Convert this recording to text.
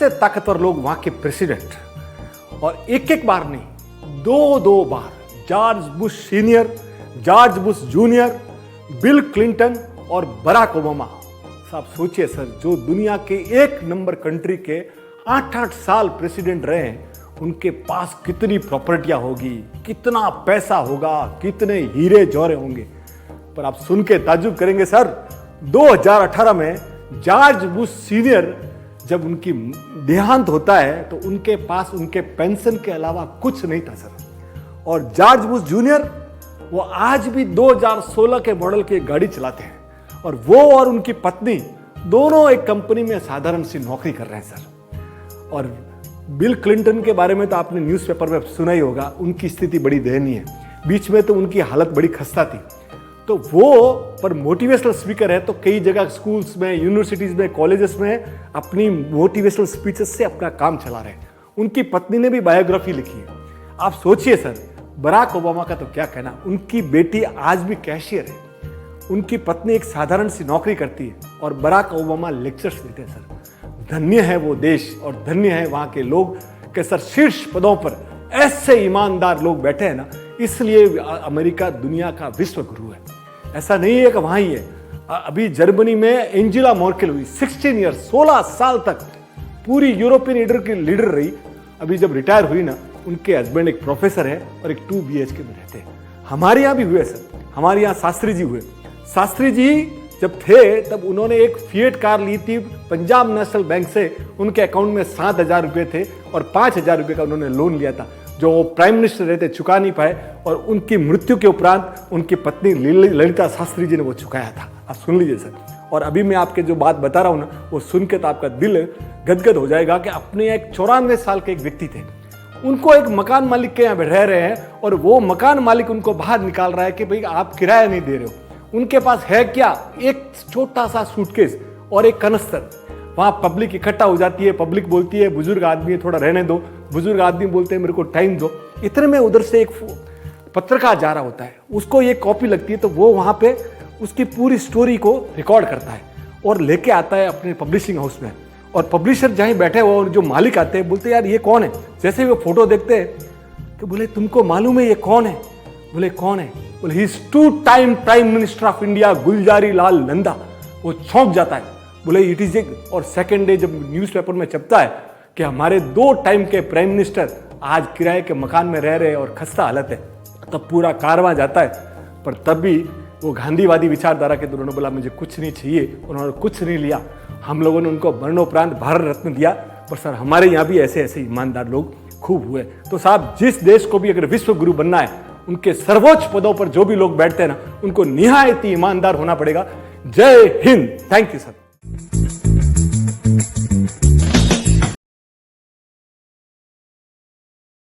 सबसे ताकतवर लोग वहां के प्रेसिडेंट, और एक एक बार नहीं, दो बार George Bush senior, George Bush junior, Bill Clinton और बराक ओबामा। साहब सोचिए सर, जो दुनिया के एक नंबर कंट्री के 8-8 साल प्रेसिडेंट रहे हैं, उनके पास कितनी प्रॉपर्टियां होगी, कितना पैसा होगा, कितने हीरे जौहरे होंगे। पर आप सुन के ताज्जुब करेंगे सर, 2018 में जॉर्ज बुश सीनियर जब उनकी देहांत होता है तो उनके पास उनके पेंशन के अलावा कुछ नहीं था सर। और जॉर्ज बुश जूनियर वो आज भी 2016 के मॉडल की गाड़ी चलाते हैं, और वो और उनकी पत्नी दोनों एक कंपनी में साधारण सी नौकरी कर रहे हैं सर। और बिल क्लिंटन के बारे में तो आपने न्यूज़पेपर में सुना ही होगा, उनकी स्थिति बड़ी दयनीय है, बीच में तो उनकी हालत बड़ी खस्ता थी। तो वो पर मोटिवेशनल स्पीकर है, तो कई जगह स्कूल्स में, यूनिवर्सिटीज़ में, कॉलेजेस में अपनी मोटिवेशनल स्पीचेस से अपना काम चला रहे हैं। उनकी पत्नी ने भी बायोग्राफी लिखी है। आप सोचिए सर, बराक ओबामा का तो क्या कहना, उनकी बेटी आज भी कैशियर है, उनकी पत्नी एक साधारण सी नौकरी करती है, और बराक ओबामा लेक्चर्स देते हैं सर। धन्य है वो देश और धन्य है वहाँ के लोग कि सर शीर्ष पदों पर ऐसे ईमानदार लोग बैठे हैं ना, इसलिए अमेरिका दुनिया का विश्व गुरु है। ऐसा नहीं है कि वहाँ ही है, अभी जर्मनी में एंजेला मर्केल हुई, 16 ईयर, 16 साल तक पूरी यूरोपियन लीडर रही। अभी जब रिटायर हुई ना, उनके हस्बैंड एक प्रोफेसर है और एक 2 BHK में रहते हैं। हमारे यहाँ भी हुए सर, हमारे यहाँ शास्त्री जी हुए। शास्त्री जी जब थे तब उन्होंने एक फिएट कार ली थी पंजाब नेशनल बैंक से, उनके अकाउंट में 7,000 रुपये थे और 5,000 रुपये का उन्होंने लोन लिया था, जो वो प्राइम मिनिस्टर रहते चुका नहीं पाए, और उनकी मृत्यु के उपरांत उनकी पत्नी ललिता शास्त्री जी ने वो चुकाया था। आप सुन लीजिए सर। और अभी मैं आपके जो बात बता रहा हूँ ना, वो सुन के तो आपका दिल गदगद हो जाएगा कि अपने एक 94 साल के एक व्यक्ति थे, उनको एक मकान मालिक के यहाँ रह रहे हैं, और वो मकान मालिक उनको बाहर निकाल रहा है कि भाई आप किराया नहीं दे रहे हो। उनके पास है क्या, एक छोटा सा सूटकेस और एक कनस्तर। वहाँ पब्लिक इकट्ठा हो जाती है, पब्लिक बोलती है बुजुर्ग आदमी है, थोड़ा रहने दो, बुजुर्ग आदमी बोलते हैं मेरे को टाइम दो। इतने में उधर से एक पत्रकार जा रहा होता है, उसको ये कॉपी लगती है, तो वो वहाँ पे उसकी पूरी स्टोरी को रिकॉर्ड करता है और लेके आता है अपने पब्लिशिंग हाउस में। और पब्लिशर जहाँ बैठे हुए और जो मालिक आते हैं, बोलते यार ये कौन है। जैसे वो फोटो देखते हैं तो बोले तुमको मालूम है ये कौन है? बोले कौन है? बोले he is 2 time prime minister of India Gulzari Lal Nanda. वो चौंक जाता है, बोले इट इज एक। और सेकेंड डे जब न्यूज़पेपर में छपता है कि हमारे 2 टाइम के प्राइम मिनिस्टर आज किराए के मकान में रह रहे हैं और खस्ता हालत है, तब पूरा कारवां जाता है। पर तब भी वो गांधीवादी विचारधारा के उन्होंने बोला मुझे कुछ नहीं चाहिए, उन्होंने कुछ नहीं लिया। हम लोगों ने उनको मरणोपरांत भारत रत्न दिया। पर सर हमारे यहाँ भी ऐसे ऐसे ईमानदार लोग खूब हुए। तो साहब, जिस देश को भी अगर विश्व गुरु बनना है, उनके सर्वोच्च पदों पर जो भी लोग बैठते हैं ना, उनको निहायत ईमानदार होना पड़ेगा। जय हिंद। Thank you sir.